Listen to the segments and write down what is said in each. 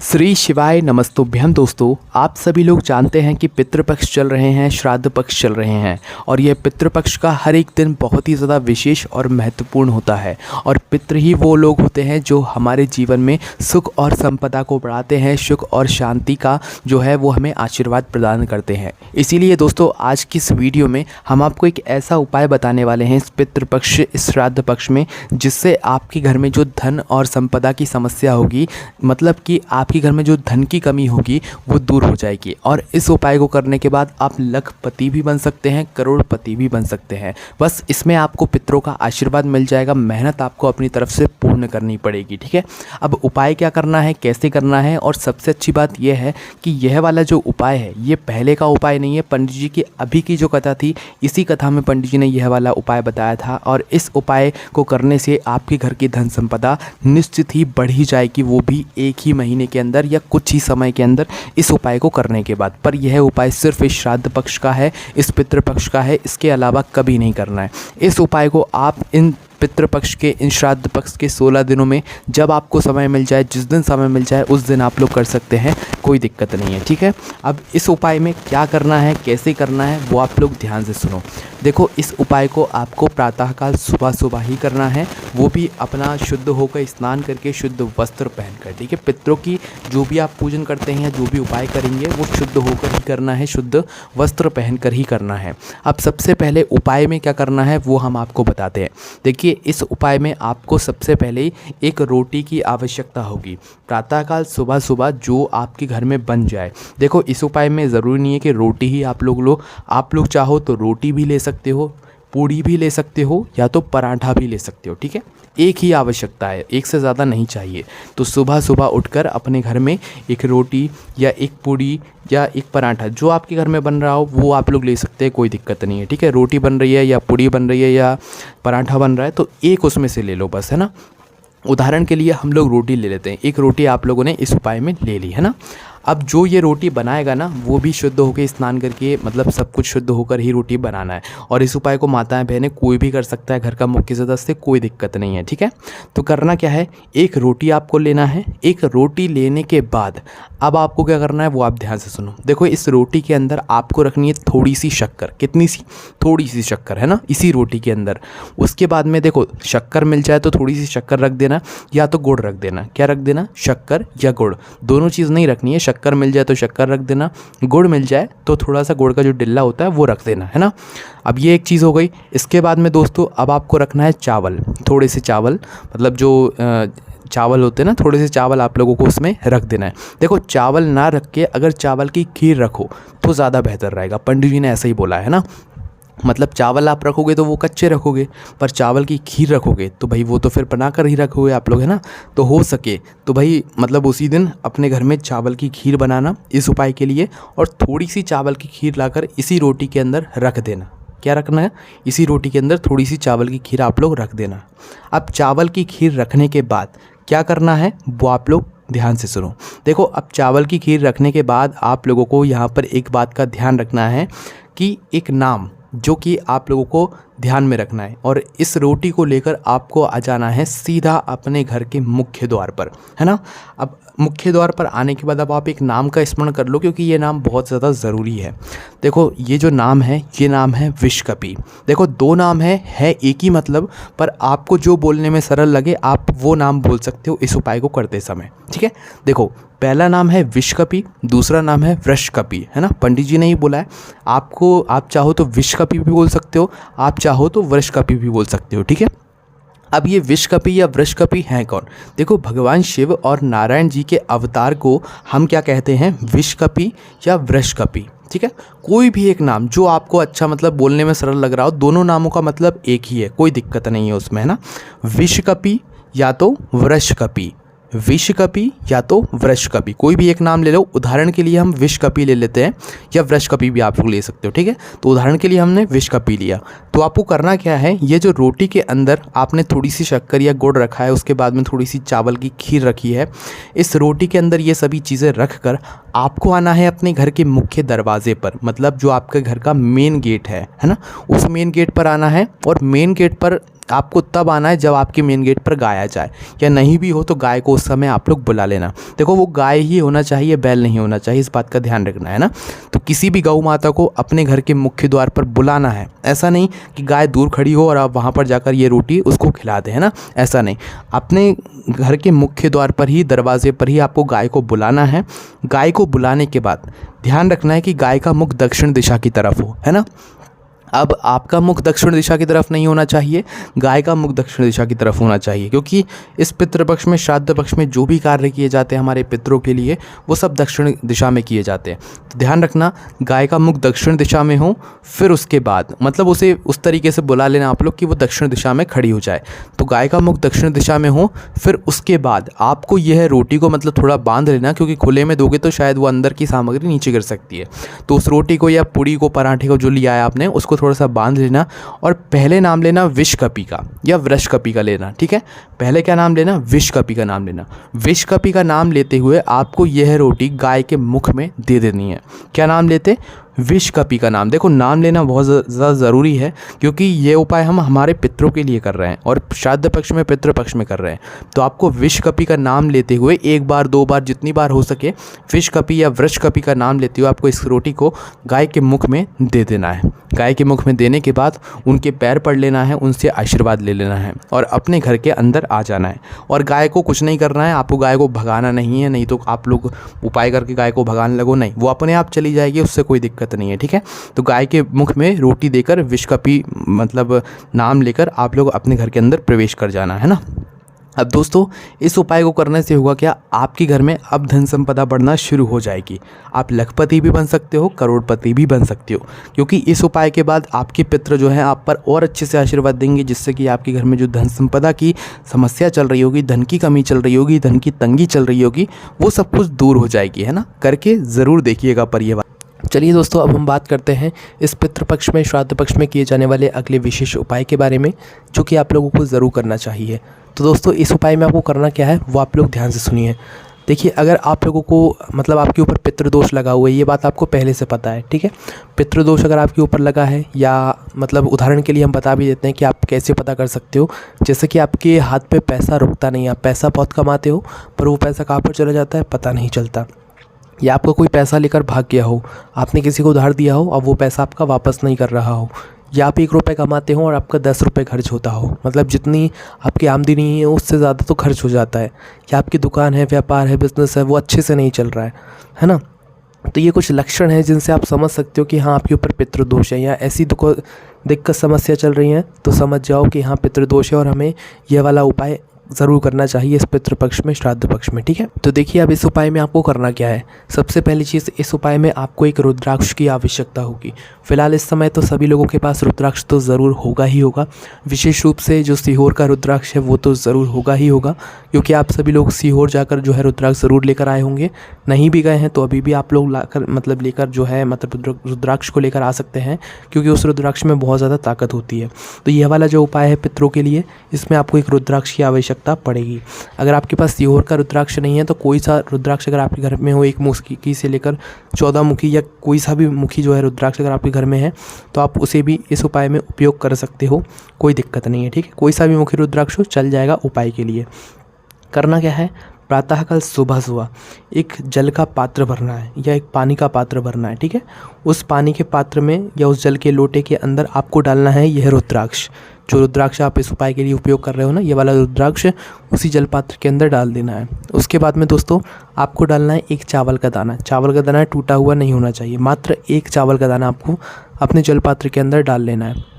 श्री शिवाय नमस्तुभ्यं। दोस्तों, आप सभी लोग जानते हैं कि पितृपक्ष चल रहे हैं, श्राद्ध पक्ष चल रहे हैं और यह पितृपक्ष का हर एक दिन बहुत ही ज़्यादा विशेष और महत्वपूर्ण होता है। और पितृ ही वो लोग होते हैं जो हमारे जीवन में सुख और संपदा को बढ़ाते हैं, सुख और शांति का जो है वो हमें आशीर्वाद प्रदान करते हैं। इसीलिए दोस्तों, आज की इस वीडियो में हम आपको एक ऐसा उपाय बताने वाले हैं इस पितृपक्ष, इस श्राद्ध पक्ष में, जिससे आपके घर में जो धन और संपदा की समस्या होगी, मतलब कि आपके घर में जो धन की कमी होगी वो दूर हो जाएगी। और इस उपाय को करने के बाद आप लखपति भी बन सकते हैं, करोड़पति भी बन सकते हैं। बस इसमें आपको पितरों का आशीर्वाद मिल जाएगा, मेहनत आपको अपनी तरफ से पूर्ण करनी पड़ेगी। ठीक है, अब उपाय क्या करना है, कैसे करना है, और सबसे अच्छी बात यह है कि यह वाला जो उपाय है ये पहले का उपाय नहीं है। पंडित जी की अभी की जो कथा थी, इसी कथा में पंडित जी ने यह वाला उपाय बताया था। और इस उपाय को करने से आपके घर की धन संपदा निश्चित ही बढ़ ही जाएगी, वो भी एक ही महीने के अंदर या कुछ ही समय के अंदर इस उपाय को करने के बाद। पर यह उपाय सिर्फ इस श्राद्ध पक्ष का है, इस पितृपक्ष का है, इसके अलावा कभी नहीं करना है। इस उपाय को आप इन पितृपक्ष के, इन श्राद्ध पक्ष के 16 दिनों में जब आपको समय मिल जाए, जिस दिन समय मिल जाए उस दिन आप लोग कर सकते हैं, कोई दिक्कत नहीं है। ठीक है, अब इस उपाय में क्या करना है, कैसे करना है, वो आप लोग ध्यान से सुनो। देखो, इस उपाय को आपको प्रातःकाल सुबह सुबह ही करना है, वो भी अपना शुद्ध होकर स्नान करके शुद्ध वस्त्र पहनकर। ठीक है, पितरों की जो भी आप पूजन करते हैं, जो भी उपाय करेंगे वो शुद्ध होकर ही करना है, शुद्ध वस्त्र पहनकर ही करना है। अब सबसे पहले उपाय में क्या करना है वो हम आपको बताते हैं। देखिए, इस उपाय में आपको सबसे पहले एक रोटी की आवश्यकता होगी, प्रातःकाल सुबह सुबह जो आपके घर में बन जाए। देखो, इस उपाय में ज़रूरी नहीं है कि रोटी ही आप लोग लो, आप लोग चाहो तो रोटी भी ले सकते हो, पूड़ी भी ले सकते हो, या तो पराठा भी ले सकते हो। ठीक है, एक ही आवश्यकता है, एक से ज़्यादा नहीं चाहिए। तो सुबह सुबह उठकर अपने घर में एक रोटी या एक पूड़ी या एक पराठा जो आपके घर में बन रहा हो वो आप लोग ले सकते हैं, कोई दिक्कत नहीं है। ठीक है, रोटी बन रही है या पूड़ी बन रही है या पराठा बन रहा है तो एक उसमें से ले लो बस, है ना। उदाहरण के लिए हम लोग रोटी ले लेते हैं, एक रोटी आप लोगों ने इस उपाय में ले ली, है ना। अब जो ये रोटी बनाएगा ना वो भी शुद्ध होकर स्नान करके, मतलब सब कुछ शुद्ध होकर ही रोटी बनाना है। और इस उपाय को माताएं बहनें कोई भी कर सकता है, घर का मुख्य सदस्य, कोई दिक्कत नहीं है। ठीक है, तो करना क्या है, एक रोटी आपको लेना है। एक रोटी लेने के बाद अब आपको क्या करना है वो आप ध्यान से सुनो। देखो, इस रोटी के अंदर आपको रखनी है थोड़ी सी शक्कर। कितनी सी? थोड़ी सी शक्कर, है ना, इसी रोटी के अंदर। उसके बाद में देखो, शक्कर मिल जाए तो थोड़ी सी शक्कर रख देना, या तो गुड़ रख देना। क्या रख देना? शक्कर या गुड़, दोनों चीज़ नहीं रखनी है। शक्कर मिल जाए तो शक्कर रख देना, गुड़ मिल जाए तो थोड़ा सा गुड़ का जो डिल्ला होता है वो रख देना, है ना। अब ये एक चीज़ हो गई। इसके बाद में दोस्तों अब आपको रखना है चावल, थोड़े से चावल, मतलब जो चावल होते हैं ना, थोड़े से चावल आप लोगों को उसमें रख देना है। देखो, चावल ना रख के अगर चावल की खीर रखो तो ज़्यादा बेहतर रहेगा, पंडित जी ने ऐसा ही बोला है ना। मतलब चावल आप रखोगे तो वो कच्चे रखोगे, पर चावल की खीर रखोगे तो भाई वो तो फिर बना कर ही रखोगे आप लोग, है ना। तो हो सके तो भाई मतलब उसी दिन अपने घर में चावल की खीर बनाना इस उपाय के लिए, और थोड़ी सी चावल की खीर लाकर इसी रोटी के अंदर रख देना। क्या रखना है? इसी रोटी के अंदर थोड़ी सी चावल की खीर आप लोग रख देना। अब चावल की खीर रखने के बाद क्या करना है वो आप लोग ध्यान से सुनो। देखो, अब चावल की खीर रखने के बाद आप लोगों को यहाँ पर एक बात का ध्यान रखना है कि एक नाम जो कि आप लोगों को ध्यान में रखना है, और इस रोटी को लेकर आपको आ जाना है सीधा अपने घर के मुख्य द्वार पर, है ना। अब मुख्य द्वार पर आने के बाद अब आप एक नाम का स्मरण कर लो, क्योंकि ये नाम बहुत ज़्यादा ज़रूरी है। देखो, ये जो नाम है ये नाम है विषकपि। देखो, दो नाम है एक ही मतलब, पर आपको जो बोलने में सरल लगे आप वो नाम बोल सकते हो इस उपाय को करते समय। ठीक है, देखो, पहला नाम है विषकपि, दूसरा नाम है वृषकपि, है ना। पंडित जी ने ही बोला है आपको, आप चाहो तो विषकपि भी बोल सकते हो, आप चाहो तो वृषकपि भी बोल सकते हो। ठीक है, अब ये विषकपि या वृषकपि हैं कौन? देखो, भगवान शिव और नारायण जी के अवतार को हम क्या कहते हैं? विषकपि या वृषकपि। ठीक है, कोई भी एक नाम जो आपको अच्छा, मतलब बोलने में सरल लग रहा हो, दोनों नामों का मतलब एक ही है, कोई दिक्कत नहीं है उसमें, है ना। विषकपि या तो वृषकपि, विषकपि या तो वृषकपि, कोई भी एक नाम ले लो। उदाहरण के लिए हम विषकपि ले लेते हैं, या वृषकपि भी आप लोग ले सकते हो। ठीक है, तो उदाहरण के लिए हमने विषकपि लिया। तो आपको करना क्या है, ये जो रोटी के अंदर आपने थोड़ी सी शक्कर या गुड़ रखा है, उसके बाद में थोड़ी सी चावल की खीर रखी है, इस रोटी के अंदर ये सभी चीज़ें रख कर आपको आना है अपने घर के मुख्य दरवाजे पर, मतलब जो आपके घर का मेन गेट है ना, उस मेन गेट पर आना है। और मेन गेट पर आपको तब आना है जब आपके मेन गेट पर गाय आ जाए, या नहीं भी हो तो गाय को उस समय आप लोग बुला लेना। देखो वो गाय ही होना चाहिए, बैल नहीं होना चाहिए, इस बात का ध्यान रखना है ना। तो किसी भी गौ माता को अपने घर के मुख्य द्वार पर बुलाना है। ऐसा नहीं कि गाय दूर खड़ी हो और आप वहाँ पर जाकर ये रोटी उसको खिला दें, है ना, ऐसा नहीं। अपने घर के मुख्य द्वार पर ही, दरवाजे पर ही आपको गाय को बुलाना है। गाय को बुलाने के बाद ध्यान रखना है कि गाय का मुख दक्षिण दिशा की तरफ हो, है ना। अब आपका मुख दक्षिण दिशा की तरफ नहीं होना चाहिए, गाय का मुख दक्षिण दिशा की तरफ होना चाहिए, क्योंकि इस पितृपक्ष में, श्राद्ध पक्ष में जो भी कार्य किए जाते हैं हमारे पितरों के लिए, वो सब दक्षिण दिशा में किए जाते हैं। तो ध्यान रखना, गाय का मुख दक्षिण दिशा में हो, फिर उसके बाद मतलब उसे उस तरीके से बुला लेना आप लोग कि वो दक्षिण दिशा में खड़ी हो जाए। तो गाय का मुख दक्षिण दिशा में हो, फिर उसके बाद आपको यह रोटी को मतलब थोड़ा बांध लेना, क्योंकि खुले में दोगे तो शायद वो अंदर की सामग्री नीचे गिर सकती है। तो उस रोटी को या पूड़ी को, पराठे को जो लिया है आपने, उसको थोड़ा सा बांध लेना और पहले नाम लेना विषकपि का या वृषकपि का लेना, ठीक है। पहले क्या नाम लेना? विषकपि का नाम लेना। विषकपि का नाम लेते हुए आपको यह रोटी गाय के मुख में दे देनी है। क्या नाम लेते? विषकपि का नाम। देखो नाम लेना बहुत ज़्यादा ज़रूरी है, क्योंकि ये उपाय हम हमारे पितरों के लिए कर रहे हैं और श्राद्ध पक्ष में, पितृपक्ष में कर रहे हैं। तो आपको विषकपि का नाम लेते हुए एक बार, दो बार, जितनी बार हो सके विषकपि या वृषकपि का नाम लेते हुए आपको इस रोटी को गाय के मुख में दे देना है। गाय के मुख में देने के बाद उनके पैर पड़ लेना है, उनसे आशीर्वाद ले लेना है और अपने घर के अंदर आ जाना है। और गाय को कुछ नहीं करना है, आपको गाय को भगाना नहीं है, नहीं तो आप लोग उपाय करके गाय को भगाने लगो, नहीं, वो अपने आप चली जाएगी, उससे कोई दिक्कत नहीं है, ठीक है। तो गाय के मुख में रोटी देकर विषकपि मतलब नाम लेकर आप लोग अपने घर के अंदर प्रवेश कर जाना है ना। अब दोस्तों इस उपाय को करने से होगा क्या? आपके घर में अब धन संपदा बढ़ना शुरू हो जाएगी। आप लखपति भी बन सकते हो, करोड़पति भी बन सकते हो, क्योंकि इस उपाय के बाद आपके पितृ जो है आप पर और अच्छे से आशीर्वाद देंगे, जिससे कि आपके घर में जो धन संपदा की समस्या चल रही होगी, धन की कमी चल रही होगी, धन की तंगी चल रही होगी, वो सब कुछ दूर हो जाएगी, है ना। करके ज़रूर देखिएगा पर ये बात। चलिए दोस्तों, अब हम बात करते हैं इस पितृपक्ष में, श्राद्ध पक्ष में किए जाने वाले अगले विशेष उपाय के बारे में, जो कि आप लोगों को ज़रूर करना चाहिए। तो दोस्तों इस उपाय में आपको करना क्या है वो आप लोग ध्यान से सुनिए। देखिए, अगर आप लोगों को मतलब आपके ऊपर पितृदोष लगा हुआ है, ये बात आपको पहले से पता है, ठीक है। पितृदोष अगर आपके ऊपर लगा है, या मतलब उदाहरण के लिए हम बता भी देते हैं कि आप कैसे पता कर सकते हो। जैसे कि आपके हाथ पे पैसा रुकता नहीं, आप पैसा बहुत कमाते हो पर वो पैसा कहाँ पर चला जाता है पता नहीं चलता, या आपको कोई पैसा लेकर भाग गया हो, आपने किसी को उधार दिया हो, अब वो पैसा आपका वापस नहीं कर रहा हो, या आप 1 रुपये कमाते हो और आपका 10 रुपये खर्च होता हो, मतलब जितनी आपकी आमदनी है उससे ज़्यादा तो खर्च हो जाता है, या आपकी दुकान है, व्यापार है, बिजनेस है, वो अच्छे से नहीं चल रहा है ना। तो ये कुछ लक्षण हैं जिनसे आप समझ सकते हो कि हाँ आपके ऊपर पितृदोष है, या ऐसी दिक्कत समस्या चल रही है, तो समझ जाओ कि हाँ पितृदोष है और हमें यह वाला उपाय ज़रूर करना चाहिए इस पितृपक्ष में, श्राद्ध पक्ष में, ठीक है। तो देखिए अब इस उपाय में आपको करना क्या है। सबसे पहली चीज़, इस उपाय में आपको एक रुद्राक्ष की आवश्यकता होगी। फिलहाल इस समय तो सभी लोगों के पास रुद्राक्ष तो ज़रूर होगा ही होगा, विशेष रूप से जो सीहोर का रुद्राक्ष है वो तो ज़रूर होगा ही होगा, क्योंकि आप सभी लोग सीहोर जाकर जो है रुद्राक्ष ज़रूर लेकर आए होंगे। नहीं भी गए हैं तो अभी भी आप लोग लेकर जो है रुद्राक्ष को लेकर आ सकते हैं, क्योंकि उस रुद्राक्ष में बहुत ज़्यादा ताकत होती है। तो यह वाला जो उपाय है पितरों के लिए, इसमें आपको एक रुद्राक्ष की आवश्यकता पड़ेगी। अगर आपके पास सीहोर का रुद्राक्ष नहीं है तो कोई सा रुद्राक्ष अगर आपके घर में हो, 1 मुखी से लेकर 14 मुखी या कोई सा भी मुखी जो है रुद्राक्ष अगर आपके घर में है तो आप उसे भी इस उपाय में उपयोग कर सकते हो, कोई दिक्कत नहीं है, ठीक है। कोई सा भी मुखी रुद्राक्ष हो चल जाएगा उपाय के लिए। करना क्या है, प्रातःकाल सुबह एक जल का पात्र भरना है या एक पानी का पात्र भरना है, ठीक है। उस पानी के पात्र में या उस जल के लोटे के अंदर आपको डालना है यह रुद्राक्ष। जो रुद्राक्ष आप इस उपाय के लिए उपयोग कर रहे हो ना, ये वाला रुद्राक्ष उसी जल पात्र के अंदर डाल देना है। उसके बाद में दोस्तों आपको डालना है एक चावल का दाना। चावल का दाना टूटा हुआ नहीं होना चाहिए, मात्र एक चावल का दाना आपको अपने जल पात्र के अंदर डाल लेना है।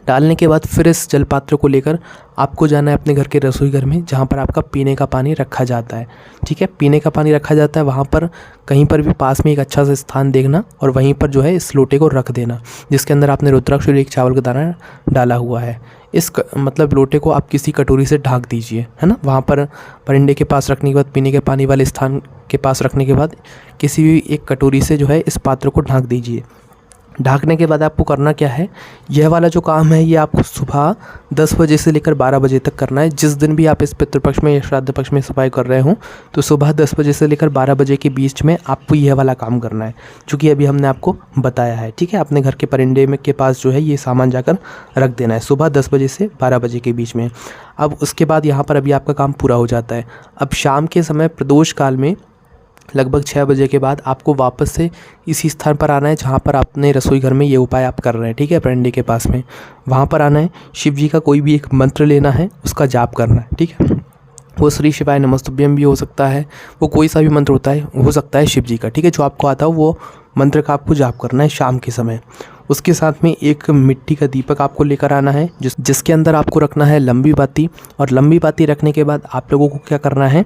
डालने के बाद फिर इस जल पात्र को लेकर आपको जाना है अपने घर के रसोई घर में, जहाँ पर आपका पीने का पानी रखा जाता है, ठीक है। पीने का पानी रखा जाता है, वहाँ पर कहीं पर भी पास में एक अच्छा सा स्थान देखना और वहीं पर जो है इस लोटे को रख देना जिसके अंदर आपने रुद्राक्ष और एक चावल का दाना डाला हुआ है। इस लोटे को आप किसी कटोरी से ढक दीजिए, है ना। वहाँ पर परिंदे के पास रखने के बाद, पीने के पानी वाले स्थान के पास रखने के बाद किसी भी एक कटोरी से जो है इस पात्र को ढक दीजिए। ढाकने के बाद आपको करना क्या है, यह वाला जो काम है ये आपको सुबह 10 बजे से लेकर 12 बजे तक करना है। जिस दिन भी आप इस पितृपक्ष में या श्राद्ध पक्ष में सफाई कर रहे हो तो सुबह 10 बजे से लेकर 12 बजे के बीच में आपको यह वाला काम करना है, चूँकि अभी हमने आपको बताया है। ठीक है, अपने घर के परिंडे में के पास जो है ये सामान जाकर रख देना है सुबह 10 बजे से 12 बजे के बीच में। अब उसके बाद यहाँ पर अभी आपका काम पूरा हो जाता है। अब शाम के समय प्रदोष काल में लगभग 6 बजे के बाद आपको वापस से इसी स्थान पर आना है जहाँ पर आपने रसोई घर में ये उपाय आप कर रहे हैं। ठीक है, परिंडे के पास में वहाँ पर आना है, शिव जी का कोई भी एक मंत्र लेना है, उसका जाप करना है। ठीक है, वो श्री शिवाय नमस्तुभ्यम भी हो सकता है, वो कोई सा भी मंत्र होता है, हो सकता है शिव जी का। ठीक है, जो आपको आता हो वो मंत्र का आपको जाप करना है शाम के समय। उसके साथ में एक मिट्टी का दीपक आपको लेकर आना है जिसके अंदर आपको रखना है लंबी बाती। और लंबी बाती रखने के बाद आप लोगों को क्या करना है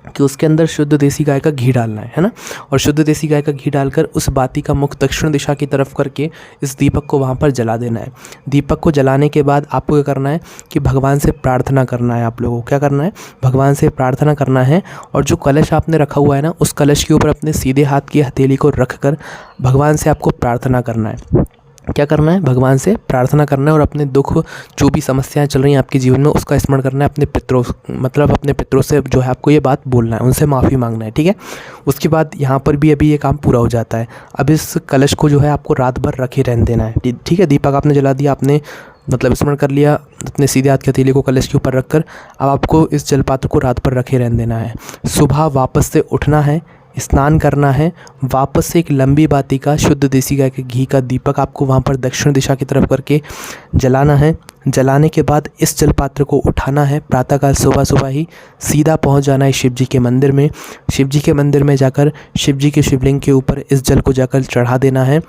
कि उसके अंदर शुद्ध देसी गाय का घी डालना है ना। और शुद्ध देसी गाय का घी डालकर उस बाती का मुख दक्षिण दिशा की तरफ करके इस दीपक को वहाँ पर जला देना है। दीपक को जलाने के बाद आपको क्या करना है कि भगवान से प्रार्थना करना है। आप लोगों को क्या करना है, भगवान से प्रार्थना करना है। और जो कलश आपने रखा हुआ है ना, उस कलश के ऊपर अपने सीधे हाथ की हथेली को रख कर भगवान से आपको प्रार्थना करना है। क्या करना है, भगवान से प्रार्थना करना है और अपने दुख, जो भी समस्याएं चल रही हैं आपके जीवन में, उसका स्मरण करना है। अपने पितरों, मतलब अपने पितरों से जो है आपको ये बात बोलना है, उनसे माफ़ी मांगना है। ठीक है, उसके बाद यहाँ पर भी अभी ये काम पूरा हो जाता है। अब इस कलश को जो है आपको रात भर रखे रहने देना है। ठीक है, दीपक आपने जला दिया, आपने मतलब स्मरण कर लिया, अपने सीधे हाथ की हथेली को कलश के ऊपर रखकर अब आपको इस जलपात्र को रात भर रखे रहने देना है। सुबह वापस से उठना है, स्नान करना है, वापस से एक लंबी बाती का शुद्ध देसी गाय के घी का दीपक आपको वहाँ पर दक्षिण दिशा की तरफ करके जलाना है। जलाने के बाद इस जलपात्र को उठाना है, प्रातःकाल सुबह सुबह ही सीधा पहुँच जाना है शिव जी के मंदिर में। शिव जी के मंदिर में जाकर शिव जी के शिवलिंग के ऊपर इस जल को जाकर चढ़ा देना है।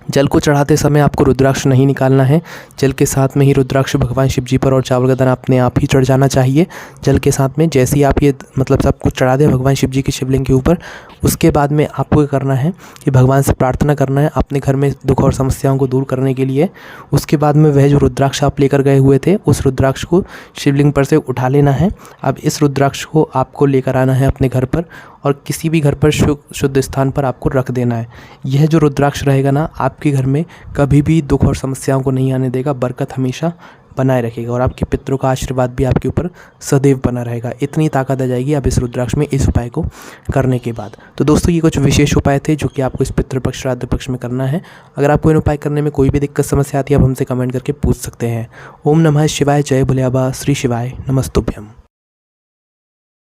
जल को चढ़ाते समय आपको रुद्राक्ष नहीं निकालना है, जल के साथ में ही रुद्राक्ष भगवान शिव जी पर और चावल का दाना अपने आप ही चढ़ जाना चाहिए। जल के साथ में जैसे ही आप ये मतलब सब कुछ चढ़ा दें भगवान शिव जी के शिवलिंग के ऊपर, उसके बाद में आपको क्या करना है कि भगवान से प्रार्थना करना है अपने घर में दुख और समस्याओं को दूर करने के लिए। उसके बाद में वह जो रुद्राक्ष आप लेकर गए हुए थे, उस रुद्राक्ष को शिवलिंग पर से उठा लेना है। अब इस रुद्राक्ष को आपको लेकर आना है अपने घर पर और किसी भी घर पर शुद्ध स्थान पर आपको रख देना है। यह जो रुद्राक्ष रहेगा ना, आपके घर में कभी भी दुख और समस्याओं को नहीं आने देगा, बरकत हमेशा बनाए रखेगा और आपके पितरों का आशीर्वाद भी आपके ऊपर सदैव बना रहेगा। इतनी ताकत आ जाएगी अब इस रुद्राक्ष में इस उपाय को करने के बाद। तो दोस्तों ये कुछ विशेष उपाय थे जो कि आपको इस पितृपक्ष श्राद्ध पक्ष में करना है। अगर आपको इन उपाय करने में कोई भी दिक्कत समस्या आती है आप हमसे कमेंट करके पूछ सकते हैं। ओम नमः शिवाय, जय भोले बाबा, श्री शिवाय नमस्तुभ्यम।